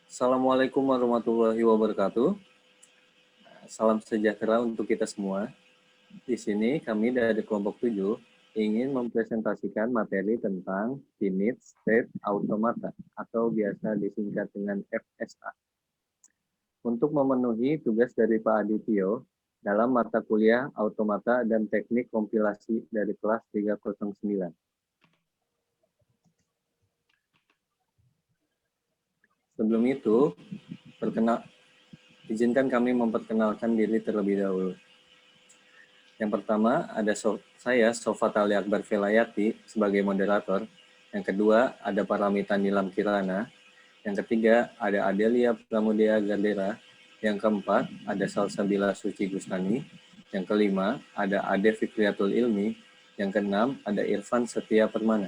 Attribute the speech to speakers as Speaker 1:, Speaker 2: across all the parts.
Speaker 1: Assalamualaikum warahmatullahi wabarakatuh. Salam sejahtera untuk kita semua. Di sini kami dari kelompok 7 ingin mempresentasikan materi tentang Finite State Automata atau biasa disingkat dengan FSA. Untuk memenuhi tugas dari Pak Adityo dalam mata kuliah Automata dan Teknik Kompilasi dari kelas 309. Sebelum itu, izinkan kami memperkenalkan diri terlebih dahulu. Yang pertama ada saya, Sofatali Akbar Velayati, sebagai moderator. Yang kedua ada Paramita Nilam Kirana. Yang ketiga ada Adelia Pramudia Gardera. Yang keempat ada Salsabila Suci Gustani. Yang kelima ada Ade Fikriatul Ilmi. Yang keenam ada Irfan Setia Permana.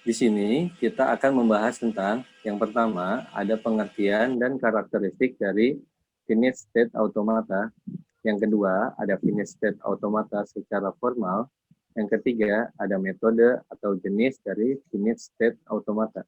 Speaker 1: Di sini kita akan membahas tentang yang pertama ada pengertian dan karakteristik dari finite state automata. Yang kedua ada finite state automata secara formal. Yang ketiga ada metode atau jenis dari finite state automata.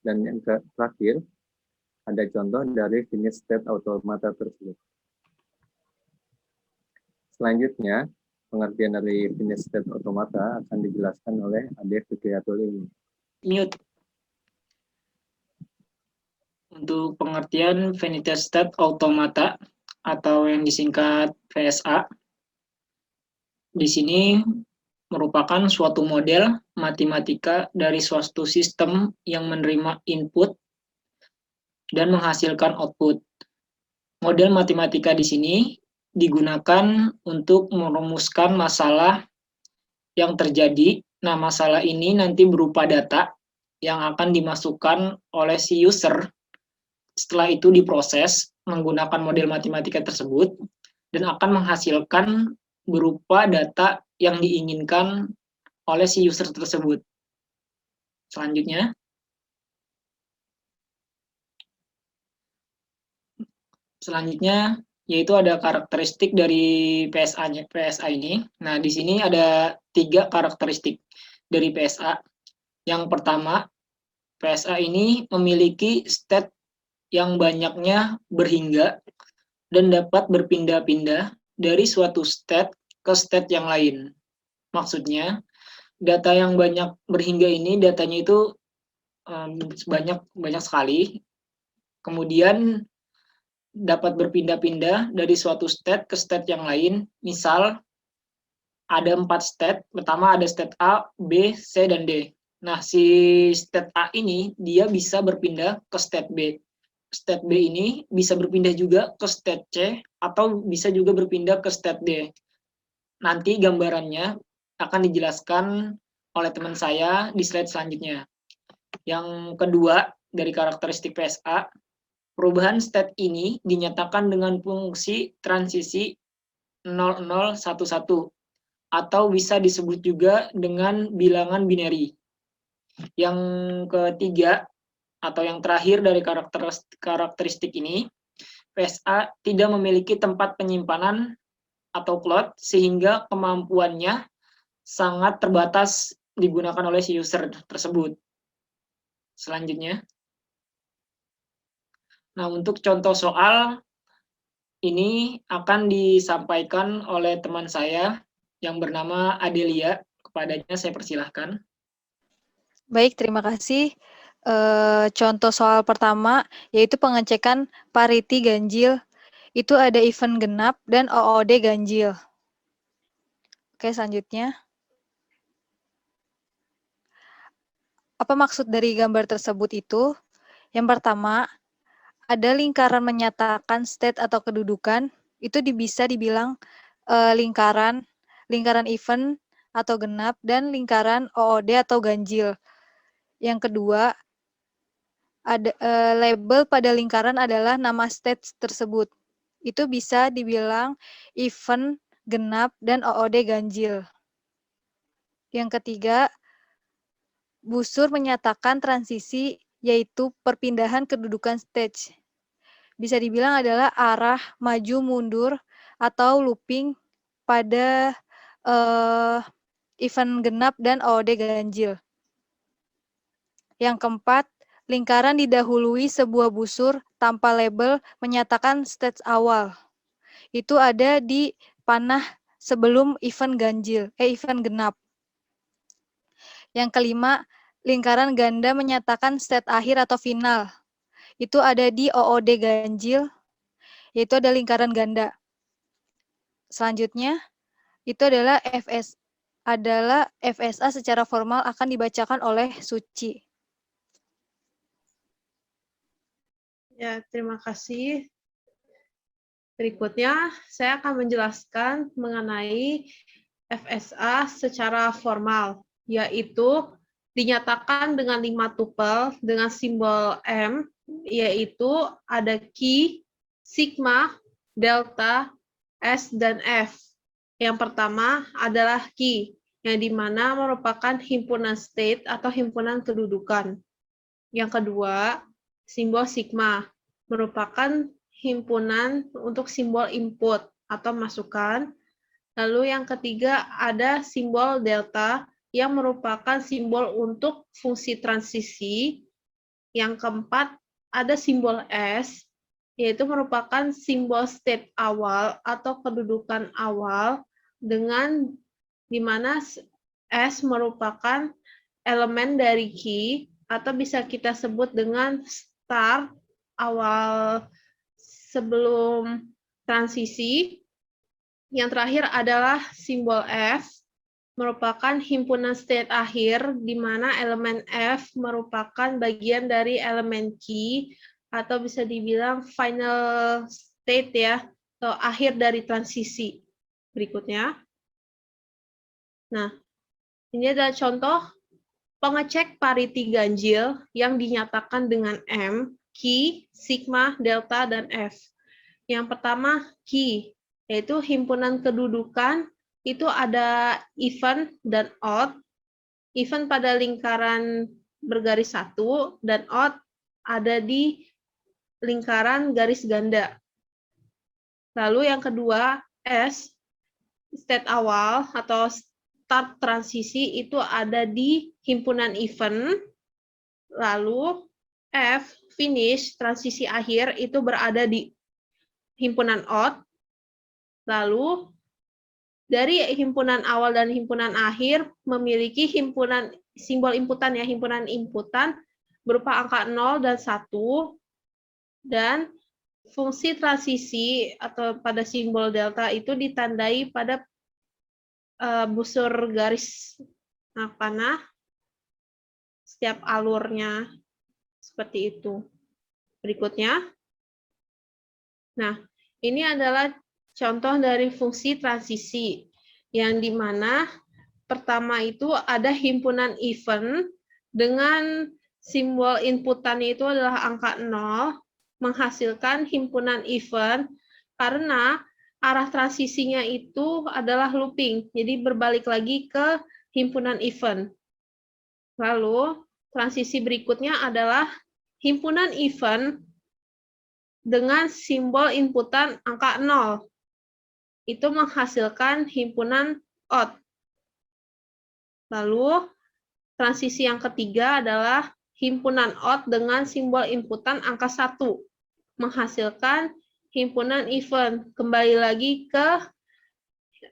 Speaker 1: Dan yang terakhir ada contoh dari finite state automata tersebut. Selanjutnya pengertian dari finite state automata akan dijelaskan oleh Ade Fikriatul Ilmi.
Speaker 2: Mute. Untuk pengertian finite state automata atau yang disingkat VSA, di sini merupakan suatu model matematika dari suatu sistem yang menerima input dan menghasilkan output. Model matematika di sini digunakan untuk merumuskan masalah yang terjadi. Nah, masalah ini nanti berupa data yang akan dimasukkan oleh si user. Setelah itu diproses menggunakan model matematika tersebut dan akan menghasilkan berupa data yang diinginkan oleh si user tersebut. Selanjutnya yaitu ada karakteristik dari PSA ini. Nah, di sini ada 3 karakteristik dari PSA. Yang pertama, PSA ini memiliki state yang banyaknya berhingga dan dapat berpindah-pindah dari suatu state ke state yang lain. Maksudnya, data yang banyak berhingga ini datanya itu banyak sekali. Kemudian dapat berpindah-pindah dari suatu state ke state yang lain. Misal ada 4 state. Pertama ada state A, B, C, dan D. Nah, si state A ini dia bisa berpindah ke state B. State B ini bisa berpindah juga ke state C atau bisa juga berpindah ke state D. Nanti gambarannya akan dijelaskan oleh teman saya di slide selanjutnya. Yang kedua dari karakteristik PSA, perubahan state ini dinyatakan dengan fungsi transisi 0011 atau bisa disebut juga dengan bilangan binary. Yang ketiga atau yang terakhir dari karakteristik ini, PSA tidak memiliki tempat penyimpanan atau cloud sehingga kemampuannya sangat terbatas digunakan oleh si user tersebut. Selanjutnya. Nah, untuk contoh soal ini akan disampaikan oleh teman saya yang bernama Adelia. Kepadanya saya persilahkan.
Speaker 3: Baik, terima kasih. Contoh soal pertama yaitu pengecekan parity ganjil. Itu ada event genap dan OOD ganjil. Oke, selanjutnya. Apa maksud dari gambar tersebut itu? Yang pertama, ada lingkaran menyatakan state atau kedudukan. Itu bisa dibilang lingkaran event atau genap, dan lingkaran OOD atau ganjil. Yang kedua, ada label pada lingkaran adalah nama state tersebut. Itu bisa dibilang event, genap, dan OOD ganjil. Yang ketiga, busur menyatakan transisi, yaitu perpindahan kedudukan stage. Bisa dibilang adalah arah maju mundur atau looping pada event genap dan OOD ganjil. Yang keempat, lingkaran didahului sebuah busur tanpa label menyatakan stage awal. Itu ada di panah sebelum event event genap. Yang kelima, lingkaran ganda menyatakan state akhir atau final. Itu ada di OOD ganjil, yaitu ada lingkaran ganda. Selanjutnya, itu adalah FSA secara formal akan dibacakan oleh Suci.
Speaker 4: Ya, terima kasih. Berikutnya, saya akan menjelaskan mengenai FSA secara formal, yaitu dinyatakan dengan 5 tupel dengan simbol M, yaitu ada Ki, Sigma, Delta, S, dan F. Yang pertama adalah Ki, yang dimana merupakan himpunan state atau himpunan kedudukan. Yang kedua, simbol Sigma, merupakan himpunan untuk simbol input atau masukan. Lalu yang ketiga ada simbol delta yang merupakan simbol untuk fungsi transisi. Yang keempat ada simbol S, yaitu merupakan simbol state awal atau kedudukan awal dengan di mana S merupakan elemen dari key atau bisa kita sebut dengan start awal sebelum transisi. Yang terakhir adalah simbol F, merupakan himpunan state akhir, di mana elemen F merupakan bagian dari elemen key, atau bisa dibilang final state ya, atau akhir dari transisi. Berikutnya. Nah, ini adalah contoh pengecek parity ganjil yang dinyatakan dengan M, Ki, Sigma, Delta, dan F. Yang pertama, Ki, yaitu himpunan kedudukan, itu ada even dan odd. Even pada lingkaran bergaris 1, dan odd ada di lingkaran garis ganda. Lalu yang kedua, S, state awal atau start transisi itu ada di himpunan event. Lalu F, finish, transisi akhir, itu berada di himpunan odd. Lalu dari himpunan awal dan himpunan akhir memiliki himpunan simbol inputan ya, himpunan inputan berupa angka 0 dan 1, dan fungsi transisi atau pada simbol delta itu ditandai pada busur garis panah setiap alurnya seperti itu. Berikutnya. Nah, ini adalah contoh dari fungsi transisi yang dimana pertama itu ada himpunan event dengan simbol inputannya itu adalah angka 0 menghasilkan himpunan event karena arah transisinya itu adalah looping, jadi berbalik lagi ke himpunan event. Lalu transisi berikutnya adalah himpunan event dengan simbol inputan angka 0. Itu menghasilkan himpunan odd. Lalu transisi yang ketiga adalah himpunan odd dengan simbol inputan angka 1. Menghasilkan himpunan even. Kembali lagi ke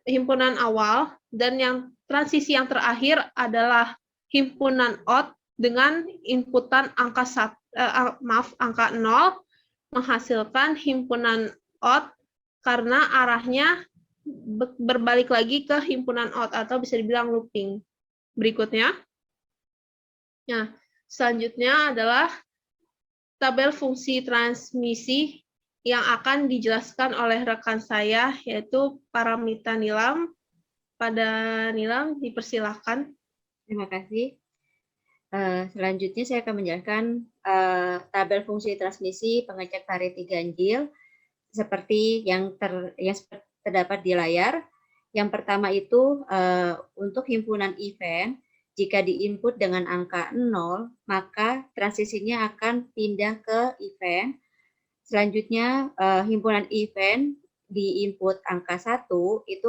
Speaker 4: himpunan awal. Dan yang transisi yang terakhir adalah himpunan odd dengan inputan angka 0. Menghasilkan himpunan odd karena arahnya berbalik lagi ke himpunan odd atau bisa dibilang looping. Berikutnya. Nah, selanjutnya adalah tabel fungsi transmisi yang akan dijelaskan oleh rekan saya, yaitu Paramita Nilam. Pada Nilam, dipersilahkan.
Speaker 5: Terima kasih. Selanjutnya saya akan menjelaskan tabel fungsi transmisi pengecek parity ganjil seperti yang terdapat di layar. Yang pertama itu untuk himpunan event, jika diinput dengan angka 0, maka transisinya akan pindah ke event. Selanjutnya himpunan event diinput angka 1, itu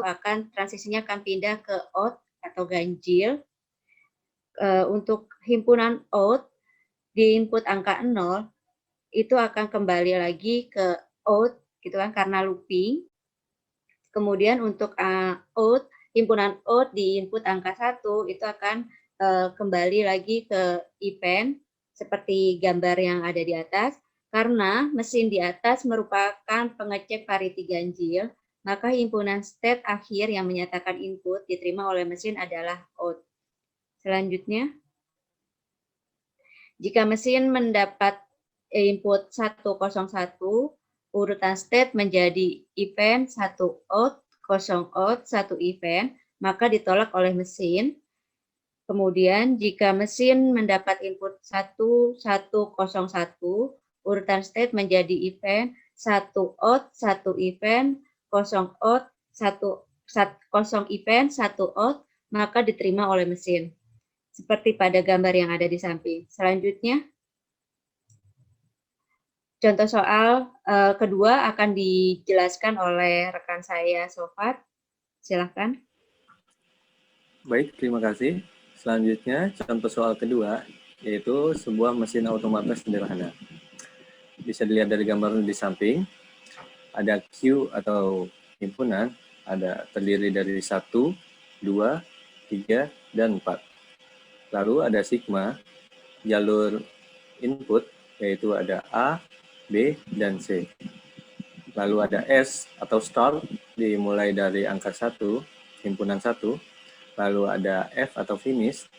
Speaker 5: transisinya akan pindah ke odd atau ganjil. Untuk himpunan odd di input angka 0 itu akan kembali lagi ke out gitu kan karena looping. Kemudian untuk out, himpunan out di input angka 1 itu akan kembali lagi ke event seperti gambar yang ada di atas. Karena mesin di atas merupakan pengecek pariti ganjil, maka himpunan state akhir yang menyatakan input diterima oleh mesin adalah out. Selanjutnya, jika mesin mendapat input 101, urutan state menjadi event 1 out, 0 out, 1 event, maka ditolak oleh mesin. Kemudian jika mesin mendapat input 1101, urutan state menjadi event 1 out, 1 event, 0 out, 0 event, 1 out, maka diterima oleh mesin. Seperti pada gambar yang ada di samping. Selanjutnya, contoh soal kedua akan dijelaskan oleh rekan saya, Sofat. Silakan.
Speaker 1: Baik, terima kasih. Selanjutnya, contoh soal kedua, yaitu sebuah mesin otomatis sederhana. Bisa dilihat dari gambar di samping, ada queue atau himpunan, terdiri dari 1, 2, 3, dan 4. Lalu ada sigma, jalur input, yaitu ada A, B, dan C. Lalu ada S atau start, dimulai dari angka 1, himpunan 1. Lalu ada F atau finish,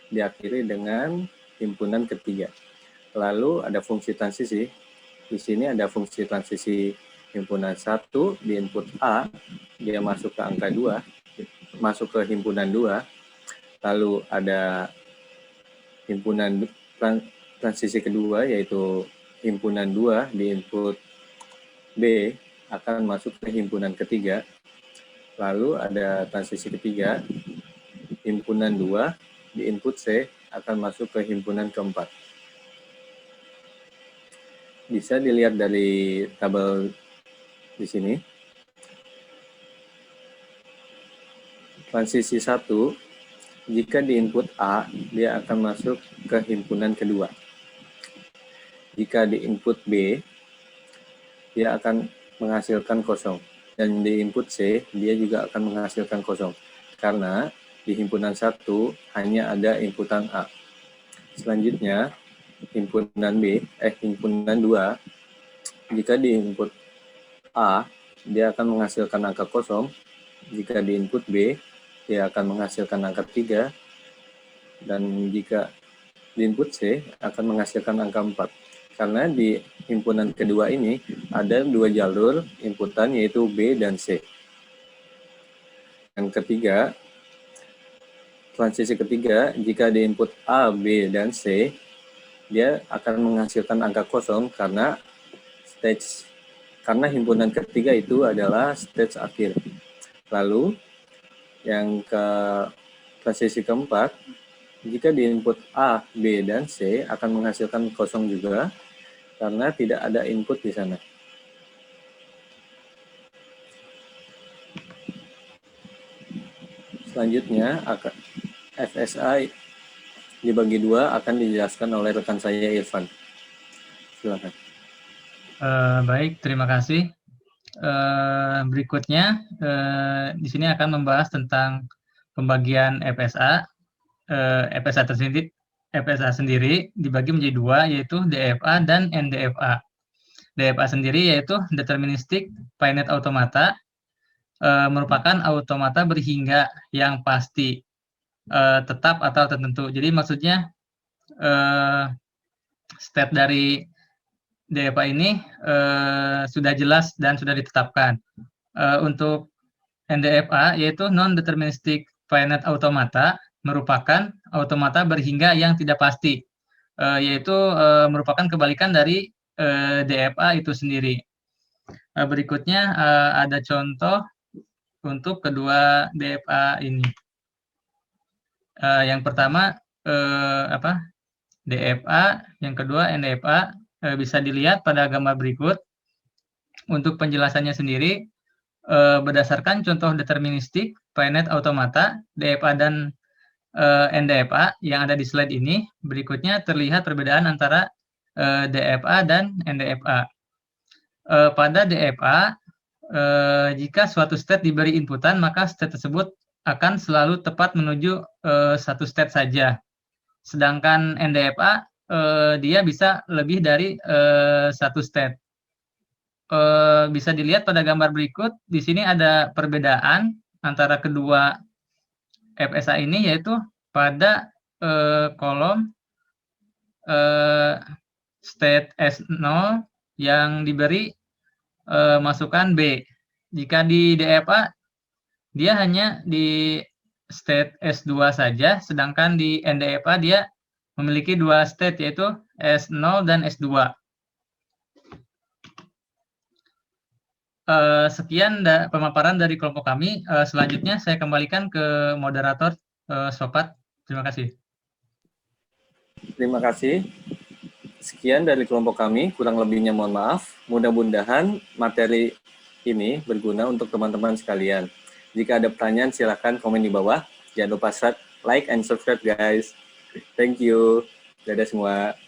Speaker 1: diakhiri dengan himpunan ketiga. Lalu ada fungsi transisi. Di sini ada fungsi transisi himpunan 1 di input A, dia masuk ke angka 2, masuk ke himpunan 2. Lalu ada himpunan transisi kedua, yaitu himpunan 2 di input B akan masuk ke himpunan ketiga. Lalu ada transisi ketiga, himpunan 2 di input C akan masuk ke himpunan keempat. Bisa dilihat dari tabel di sini. Transisi 1, jika di input A, dia akan masuk ke himpunan kedua. Jika di input B, dia akan menghasilkan kosong. Dan di input C, dia juga akan menghasilkan kosong. Karena di himpunan 1 hanya ada inputan A. Selanjutnya, himpunan 2, jika di input A, dia akan menghasilkan angka kosong. Jika di input B, dia akan menghasilkan angka 3. Dan jika di input C, akan menghasilkan angka 4. Karena di himpunan kedua ini ada 2 jalur inputan, yaitu B dan C. Yang ketiga, transisi ketiga, jika di input A, B, dan C, dia akan menghasilkan angka kosong karena himpunan ketiga itu adalah stage akhir. Lalu, yang ke transisi keempat, jika di input A, B, dan C akan menghasilkan kosong juga karena tidak ada input di sana. Selanjutnya, FSA dibagi 2 akan dijelaskan oleh rekan saya Irfan. Silakan.
Speaker 6: Baik, terima kasih. Berikutnya, di sini akan membahas tentang pembagian FSA. FSA sendiri dibagi menjadi 2, yaitu DFA dan NDFA. DFA sendiri yaitu Deterministic Finite Automata, merupakan automata berhingga yang pasti, tetap atau tertentu. Jadi maksudnya state dari DFA ini sudah jelas dan sudah ditetapkan. Untuk NDFA yaitu Non-Deterministic Finite Automata, merupakan automata berhingga yang tidak pasti, yaitu merupakan kebalikan dari DFA itu sendiri. Berikutnya ada contoh untuk kedua DFA ini. Yang pertama DFA, yang kedua NDFA. Bisa dilihat pada gambar berikut. Untuk penjelasannya sendiri, berdasarkan contoh deterministik finite automata, DFA dan NDFA yang ada di slide ini. Berikutnya terlihat perbedaan antara DFA dan NDFA. Pada DFA, jika suatu state diberi inputan, maka state tersebut akan selalu tepat menuju satu state saja. Sedangkan NDFA, dia bisa lebih dari satu state. Bisa dilihat pada gambar berikut, di sini ada perbedaan antara kedua FSA ini, yaitu pada kolom state S0 yang diberi masukan B. Jika di DFA, dia hanya di state S2 saja, sedangkan di NDFA dia memiliki dua state, yaitu S0 dan S2. Sekian pemaparan dari kelompok kami. Selanjutnya saya kembalikan ke moderator, Sopat. Terima kasih.
Speaker 1: Terima kasih. Sekian dari kelompok kami, kurang lebihnya mohon maaf. Mudah-mudahan materi ini berguna untuk teman-teman sekalian. Jika ada pertanyaan, silakan komen di bawah. Jangan lupa like and subscribe, guys. Thank you. Dadah semua.